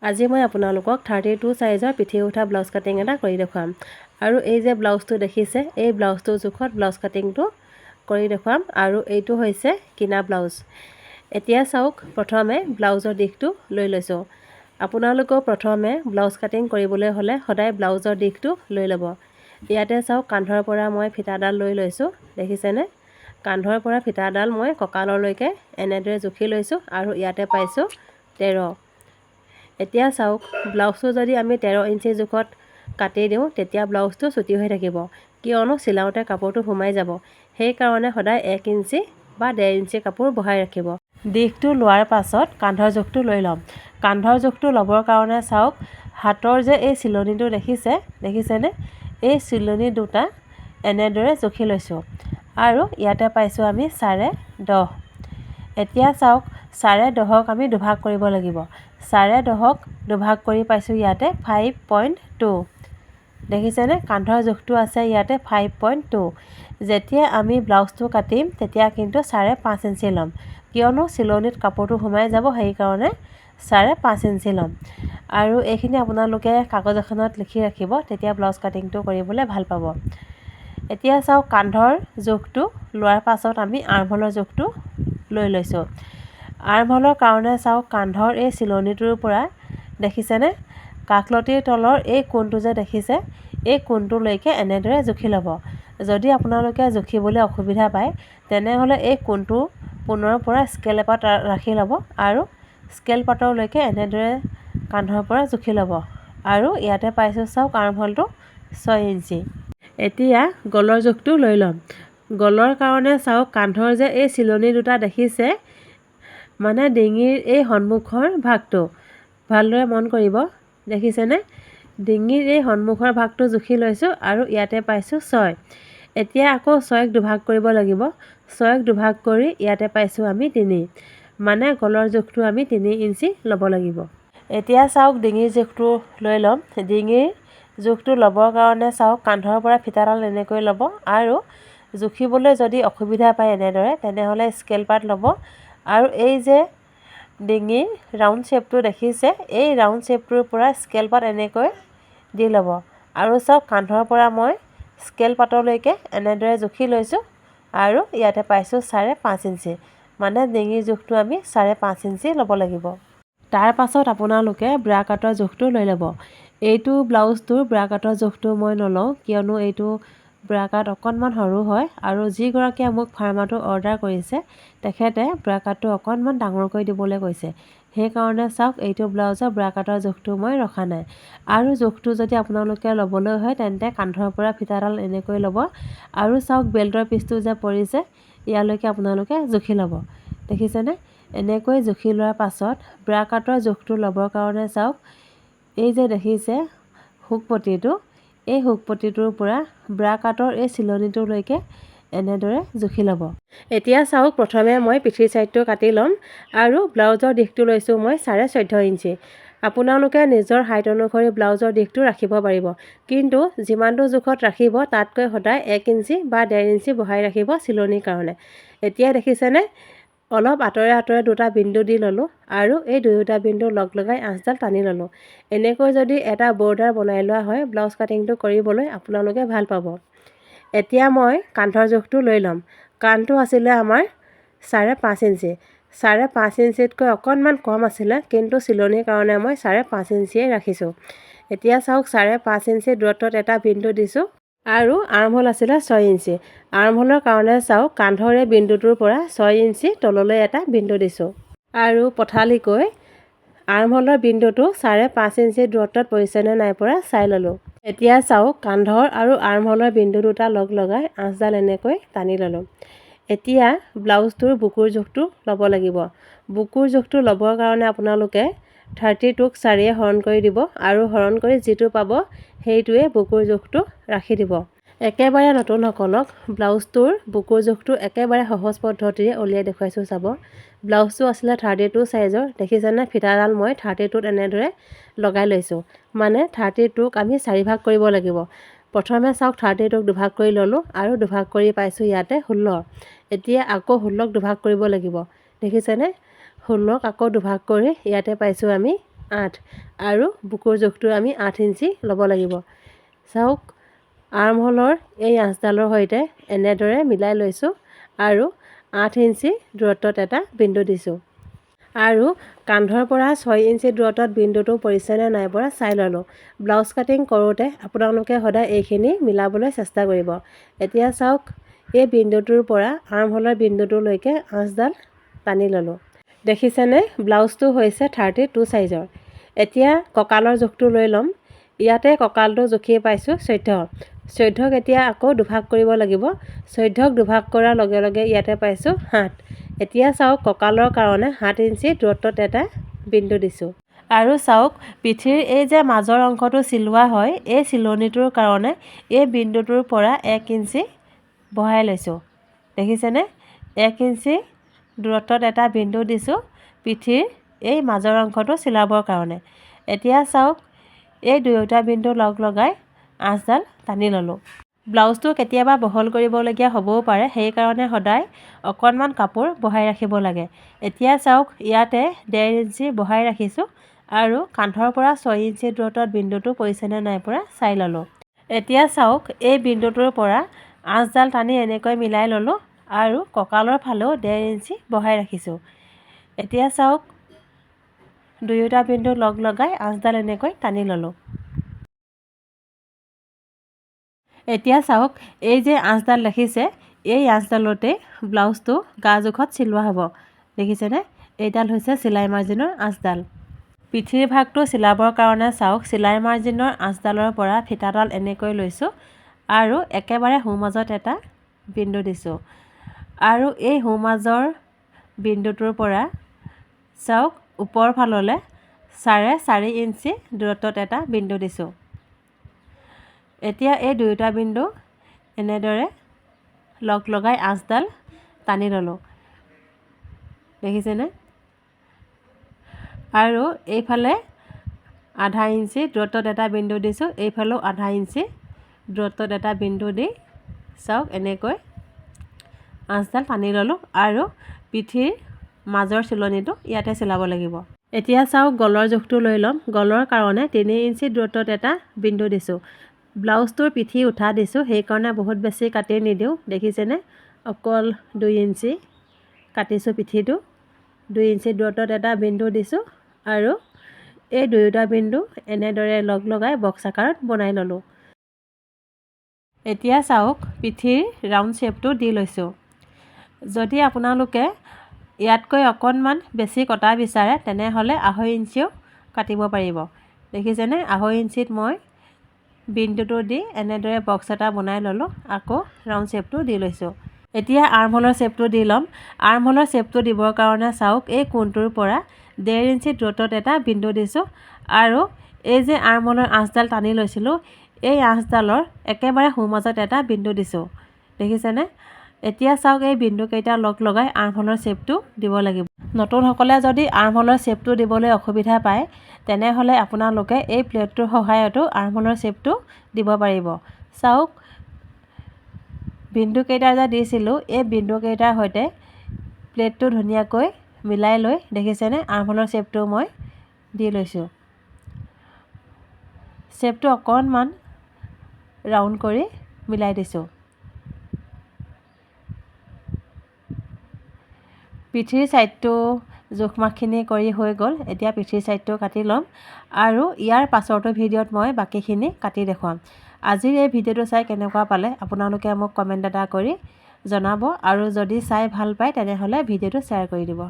আজি মই আপোনালোকক 32 সাইজৰ পিঠি উঠা ব্লাউজ কাটিং এটা কৰি দেখুৱাম আৰু এই যে ব্লাউজটো দেখিছে এই ব্লাউজটো জোখত ব্লাউজ কাটিংটো কৰি দেখুৱাম আৰু এইটো হৈছে কিনা ব্লাউজ। এতিয়া চাওক প্ৰথমে ব্লাউজৰ দিশটো লৈ লৈছো। আপোনালোকক প্ৰথমে ব্লাউজ কাটিং কৰিবলৈ হলে সদায় ব্লাউজৰ দিশটো লৈ ল'ব। ইয়াতে চাওক কান্ধৰ পৰা মই ফিটাডাল লৈ লৈছো, দেখিছেনে? কান্ধৰ পৰা ফিটাডাল মই কঁকাললৈকে এনেদৰে জুখি লৈছো আৰু ইয়াতে পাইছো 13। এতিয়া চাওক ব্লাউজটো যদি আমি 13 ইঞ্চি জোখত কাটি দিওঁ তেতিয়া ব্লাউজটো ছুটি হৈ থাকিব, কিয়নো চিলাওঁতে কাপোৰটো সোমাই যাব। সেইকাৰণে সদায় 1 ইঞ্চি বা 1.5 ইঞ্চি কাপোৰ বহাই ৰাখিব। দিশটো লোৱাৰ পাছত কান্ধৰ জোখটো লৈ ল'ম। কান্ধৰ জোখটো ল'বৰ কাৰণে চাওক হাতৰ যে এই চিলনিটো দেখিছেনে? এই চিলনি দুটা এনেদৰে জুখি লৈছোঁ আৰু ইয়াতে পাইছোঁ আমি 10.5। এতিয়া চাওক 10.5ক আমি দুভাগ কৰিব লাগিব। 10.5ক দুভাগ কৰি পাইছোঁ ইয়াতে 5.2। দেখিছেনে? কান্ধৰ জোখটো আছে ইয়াতে 5.2। যেতিয়া আমি ব্লাউজটো কাটিম তেতিয়া কিন্তু 5.5 ইঞ্চি ল'ম, কিয়নো চিলনিত কাপোৰটো সোমাই যাব, সেইকাৰণে 5.5 ইঞ্চি ল'ম। আৰু এইখিনি আপোনালোকে কাগজ এখনত লিখি ৰাখিব, তেতিয়া ব্লাউজ কাটিংটো কৰিবলৈ ভাল পাব। এতিয়া চাওক কান্ধৰ জোখটো লোৱাৰ পাছত আমি আৰ্মহোলৰ জোখটো লৈ লৈছোঁ। আৰ্মহোলৰ কাৰণে চাওক কান্ধৰ এই চিলনিটোৰ পৰা দেখিছেনে কাষলতিৰ তলৰ এই কোণটো যে দেখিছে, এই কোণটোলৈকে এনেদৰে জুখি ল'ব। যদি আপোনালোকে জুখিবলৈ অসুবিধা পায় তেনেহ'লে এই কোণটো পুনৰ পৰা স্কেল এপাত ৰাখি ল'ব আৰু স্কেল পাতৰলৈকে এনেদৰে কান্ধৰ পৰা জুখি ল'ব। আৰু ইয়াতে পাইছোঁ চাওক আৰ্মহোলটো 6 ইঞ্চি। এতিয়া গলৰ জোখটো লৈ ল'ম। গলৰ কাৰণে চাওক কান্ধৰ যে এই চিলনি দুটা দেখিছে, মানে ডিঙিৰ এই সন্মুখৰ ভাগটো ভালদৰে মন কৰিব, দেখিছেনে? ডিঙিৰ এই সন্মুখৰ ভাগটো জুখি লৈছোঁ আৰু ইয়াতে পাইছোঁ 6। এতিয়া আকৌ 6ক দুভাগ কৰিব লাগিব। 6ক দুভাগ কৰি ইয়াতে পাইছোঁ আমি 3, মানে গলৰ জোখটো আমি 3 ইঞ্চি ল'ব লাগিব। এতিয়া চাওক ডিঙিৰ জোখটো লৈ ল'ম। ডিঙিৰ জোখটো ল'বৰ কাৰণে চাওক কান্ধৰ পৰা ফিটাডাল এনেকৈ ল'ব আৰু জুখিবলৈ যদি অসুবিধা পায় এনেদৰে, তেনেহ'লে স্কেল পাত ল'ব আৰু এই যে ডিঙিৰ ৰাউণ্ড শ্বেপটো দেখিছে, এই ৰাউণ্ড শ্বেপটোৰ পৰা স্কেল পাত এনেকৈ দি ল'ব। আৰু চাওক কান্ধৰ পৰা মই স্কেল পাতলৈকে এনেদৰে জুখি লৈছোঁ আৰু ইয়াতে পাইছোঁ 5.5 ইঞ্চি, মানে ডিঙিৰ জোখটো আমি 5.5 ইঞ্চি ল'ব লাগিব। তাৰ পাছত আপোনালোকে ব্ৰা কাটৰ জোখটো লৈ ল'ব। এইটো ব্লাউজটোৰ ব্ৰা কাটৰ জোখটো মই নলওঁ, কিয়নো এইটো ব্ৰা কাট অকণমান সৰু হয় আৰু যিগৰাকীয়ে মোক ফাৰ্মাটো অৰ্ডাৰ কৰিছে তেখেতে ব্ৰা কাটটো অকণমান ডাঙৰকৈ দিবলৈ কৈছে। সেইকাৰণে চাওক এইটো ব্লাউজৰ ব্ৰা কাটৰ জোখটো মই ৰখা নাই। আৰু জোখটো যদি আপোনালোকে ল'বলৈ হয় তেন্তে কান্ধৰ পৰা ফিটাডাল এনেকৈ ল'ব আৰু চাওক বেল্টৰ পিচটো যে পৰিছে ইয়ালৈকে আপোনালোকে জুখি ল'ব, দেখিছেনে? এনেকৈ জুখি লোৱাৰ পাছত ব্ৰা কাটৰ জোখটো ল'বৰ কাৰণে চাওক এই যে দেখিছে হুকপটিটো, এই হুকপটিটোৰ পৰা ব্ৰা কাটৰ এই চিলনিটোলৈকে এনেদৰে জুখি ল'ব। এতিয়া চাওক প্ৰথমে মই পিঠিৰ চাইডটো কাটি ল'ম আৰু ব্লাউজৰ দিশটো লৈছোঁ মই 14.5 ইঞ্চি। আপোনালোকে নিজৰ হাইট অনুসৰি ব্লাউজৰ দিশটো ৰাখিব পাৰিব, কিন্তু যিমানটো জোখত ৰাখিব তাতকৈ সদায় 1 ইঞ্চি বা 1.5 ইঞ্চি বহাই ৰাখিব চিলনিৰ কাৰণে। এতিয়া দেখিছেনে অলপ আঁতৰে দুটা বিন্দু দি ল'লোঁ আৰু এই দুয়োটা বিন্দু লগ লগাই আঁচডাল টানি ল'লোঁ। এনেকৈ যদি এটা বৰ্ডাৰ বনাই লোৱা হয় ব্লাউজ কাটিংটো কৰিবলৈ আপোনালোকে ভাল পাব। এতিয়া মই কান্ধৰ জোখটো লৈ ল'ম। কান্ধটো আছিলে আমাৰ 5.5 ইঞ্চি। 5.5 ইঞ্চিতকৈ অকণমান কম আছিলে, কিন্তু চিলনিৰ কাৰণে মই 5.5 ইঞ্চিয়ে ৰাখিছোঁ। এতিয়া চাওক 5.5 ইঞ্চি দূৰত্বত এটা বিন্দু দিছোঁ আৰু আৰ্মহোল আছিলে 6 ইঞ্চি। আৰ্মহোলৰ কাৰণে চাওক কান্ধৰ এই বিন্দুটোৰ পৰা 6 ইঞ্চি তললৈ এটা বিন্দু দিছোঁ আৰু পঠালিকৈ আৰ্মহোলৰ বিন্দুটো 5.5 ইঞ্চি দূৰত্বত পৰিছেনে নাই পৰা চাই ল'লোঁ। এতিয়া চাওক কান্ধৰ আৰু আৰ্মহোলৰ বিন্দু দুটা লগ লগাই আঁচডাল এনেকৈ টানি ল'লোঁ। এতিয়া ব্লাউজটোৰ বুকুৰ জোখটো ল'ব লাগিব। বুকুৰ জোখটো ল'বৰ কাৰণে আপোনালোকে 32ক 4য়ে হৰণ কৰি দিব আৰু হৰণ কৰি যিটো পাব সেইটোৱে বুকুৰ জোখটো ৰাখি দিব। একেবাৰে নতুনসকলক ব্লাউজটোৰ বুকুৰ জোখটো একেবাৰে সহজ পদ্ধতিৰে উলিয়াই দেখুৱাইছোঁ চাব। ব্লাউজটো আছিলে 32 সাইজৰ, দেখিছেনে? ফিটাডাল মই 32ত এনেদৰে লগাই লৈছোঁ, মানে 32ক আমি 4 ভাগ কৰিব লাগিব। প্ৰথমে চাওক 32ক দুভাগ কৰি ল'লোঁ আৰু দুভাগ কৰি পাইছোঁ ইয়াতে 16। এতিয়া আকৌ 16ক দুভাগ কৰিব লাগিব, দেখিছেনে? 16ক আকৌ দুভাগ কৰি ইয়াতে পাইছোঁ আমি 8 আৰু বুকুৰ জোখটো আমি 8 ইঞ্চি ল'ব লাগিব। চাওক আৰ্মহোলৰ এই আঁচডালৰ সৈতে এনেদৰে মিলাই লৈছোঁ আৰু 8 ইঞ্চি দূৰত্বত এটা বিন্দু দিছোঁ আৰু কান্ধৰ পৰা 6 ইঞ্চি দূৰত্বত বিন্দুটো পৰিছেনে নাই পৰা চাই ল'লোঁ। ব্লাউজ কাটিং কৰোঁতে আপোনালোকে সদায় এইখিনি মিলাবলৈ চেষ্টা কৰিব। এতিয়া চাওক এই বিন্দুটোৰ পৰা আৰ্মহোলৰ বিন্দুটোলৈকে আঁচডাল টানি ল'লোঁ। দেখিছেনে ব্লাউজটো হৈছে 32 চাইজৰ। এতিয়া কঁকালৰ জোখটো লৈ ল'ম। ইয়াতে কঁকালটো জুখি পাইছোঁ 14। 14ক এতিয়া আকৌ দুভাগ কৰিব লাগিব। 14ক দুভাগ কৰাৰ লগে লগে ইয়াতে পাইছোঁ 7। এতিয়া চাওক কঁকালৰ কাৰণে 7 ইঞ্চি দূৰত্বত এটা বিন্দু দিছোঁ আৰু চাওক পিঠিৰ এই যে মাজৰ অংশটো চিলোৱা হয় এই চিলনিটোৰ কাৰণে এই বিন্দুটোৰ পৰা 1 ইঞ্চি বঢ়াই লৈছোঁ। দেখিছেনে 1 ইঞ্চি দূৰত্বত এটা বিন্দু দিছোঁ পিঠিৰ এই মাজৰ অংশটো চিলাবৰ কাৰণে। এতিয়া চাওক এই দুয়োটা বিন্দু লগ লগাই আঁচডাল টানি ল'লোঁ। ব্লাউজটো কেতিয়াবা বহল কৰিবলগীয়া হ'বও পাৰে, সেইকাৰণে সদায় অকণমান কাপোৰ বঢ়াই ৰাখিব লাগে। এতিয়া চাওক ইয়াতে 1.5 ইঞ্চি বঢ়াই ৰাখিছোঁ আৰু কান্ধৰ পৰা 6 ইঞ্চি দূৰত্বত বিন্দুটো পৰিছেনে নাই পৰা চাই ল'লোঁ। এতিয়া চাওক এই বিন্দুটোৰ পৰা আঁচডাল টানি এনেকৈ মিলাই ল'লোঁ আৰু কঁকালৰ ফালেও 1.5 ইঞ্চি বঢ়াই ৰাখিছোঁ। এতিয়া চাওক দুয়োটা বিন্দু লগ লগাই আঁচডাল এনেকৈ টানি ল'লোঁ। এতিয়া চাওক এই যে আঁচডাল দেখিছে এই আঁচডালতে ব্লাউজটো গা জোখত চিলোৱা হ'ব। দেখিছেনে এইডাল হৈছে চিলাই মাৰ্জিনৰ আঁচডাল। পিঠিৰ ভাগটো চিলাবৰ কাৰণে চাওক চিলাই মাৰ্জিনৰ আঁচডালৰ পৰা ফিটাডাল এনেকৈ লৈছোঁ আৰু একেবাৰে সোঁমাজত এটা বিন্দু দিছোঁ আৰু এই সোঁমাজৰ বিন্দুটোৰ পৰা চাওক ওপৰ ফাললৈ 4.5 ইঞ্চি দূৰত্বত এটা বিন্দু দিছোঁ। এতিয়া এই দুয়োটা বিন্দু এনেদৰে লগ লগাই আঁচডাল টানি ল'লোঁ। দেখিছেনে আৰু এইফালে 0.5 ইঞ্চি দূৰত্বত এটা বিন্দু দিছোঁ, এইফালেও 0.5 ইঞ্চি দূৰত্বত এটা বিন্দু দি চাওক এনেকৈ আঁচডাল টানি ল'লোঁ আৰু পিঠিৰ মাজৰ চিলনিটো ইয়াতে চিলাব লাগিব। এতিয়া চাওক গলৰ জোখটো লৈ ল'ম। গলৰ কাৰণে 3 ইঞ্চি দূৰত্বত এটা বিন্দু দিছোঁ। ব্লাউজটোৰ পিঠি উঠা দিছোঁ, সেইকাৰণে বহুত বেছি কাটি নিদিওঁ। দেখিছেনে অকল 2 ইঞ্চি কাটিছোঁ পিঠিটো। 2 ইঞ্চি দূৰত্বত এটা বিন্দু দিছোঁ আৰু এই দুয়োটা বিন্দু এনেদৰে লগ লগাই বক্স আকাৰত বনাই ল'লোঁ। এতিয়া চাওক পিঠিৰ ৰাউণ্ড শ্বেপটো দি লৈছোঁ। যদি আপোনালোকে ইয়াতকৈ অকণমান বেছি কটা বিচাৰে তেনেহ'লে 0.5 ইঞ্চিও কাটিব পাৰিব। দেখিছেনে 0.5 ইঞ্চিত মই বিন্দুটো দি এনেদৰে বক্স এটা বনাই ল'লোঁ, আকৌ ৰাউণ্ড শ্বেপটো দি লৈছোঁ। এতিয়া আৰ্মহোলৰ শ্বেপটো দি ল'ম। আৰ্মহোলৰ শ্বেপটো দিবৰ কাৰণে চাওক এই কোণটোৰ পৰা 1.5 ইঞ্চি দূৰত্বত এটা বিন্দু দিছোঁ আৰু এই যে আৰ্মহোলৰ আঁচডাল টানি লৈছিলোঁ এই আঁচডালৰ একেবাৰে সোঁমাজত এটা বিন্দু দিছোঁ। দেখিছেনে এতিয়া চাওক এই বিন্দুকেইটা লগ লগাই আৰ্মহোলৰ শ্বেপটো দিব লাগিব। নতুনসকলে যদি আৰ্মহোলৰ শ্বেপটো দিবলৈ অসুবিধা পায় তেনেহ'লে আপোনালোকে এই প্লেটটোৰ সহায়তো আৰ্মহোলৰ শ্বেপটো দিব পাৰিব। চাওক বিন্দুকেইটা যে দিছিলোঁ এই বিন্দুকেইটাৰ সৈতে প্লেটটো ধুনীয়াকৈ মিলাই লৈ দেখিছেনে আৰ্মহোলৰ শ্বেপটো মই দি লৈছোঁ। শ্বেপটো অকণমান ৰাউণ্ড কৰি মিলাই দিছোঁ। পিঠিৰ ছাইডটো জোখমাখখিনি কৰি হৈ গ'ল। এতিয়া পিঠিৰ ছাইডটো কাটি ল'ম আৰু ইয়াৰ পাছৰটো ভিডিঅ'ত মই বাকীখিনি কাটি দেখুৱাম। আজিৰ এই ভিডিঅ'টো চাই কেনেকুৱা পালে আপোনালোকে মোক কমেণ্ট এটা কৰি জনাব আৰু যদি চাই ভাল পায় তেনেহ'লে ভিডিঅ'টো শ্বেয়াৰ কৰি দিব।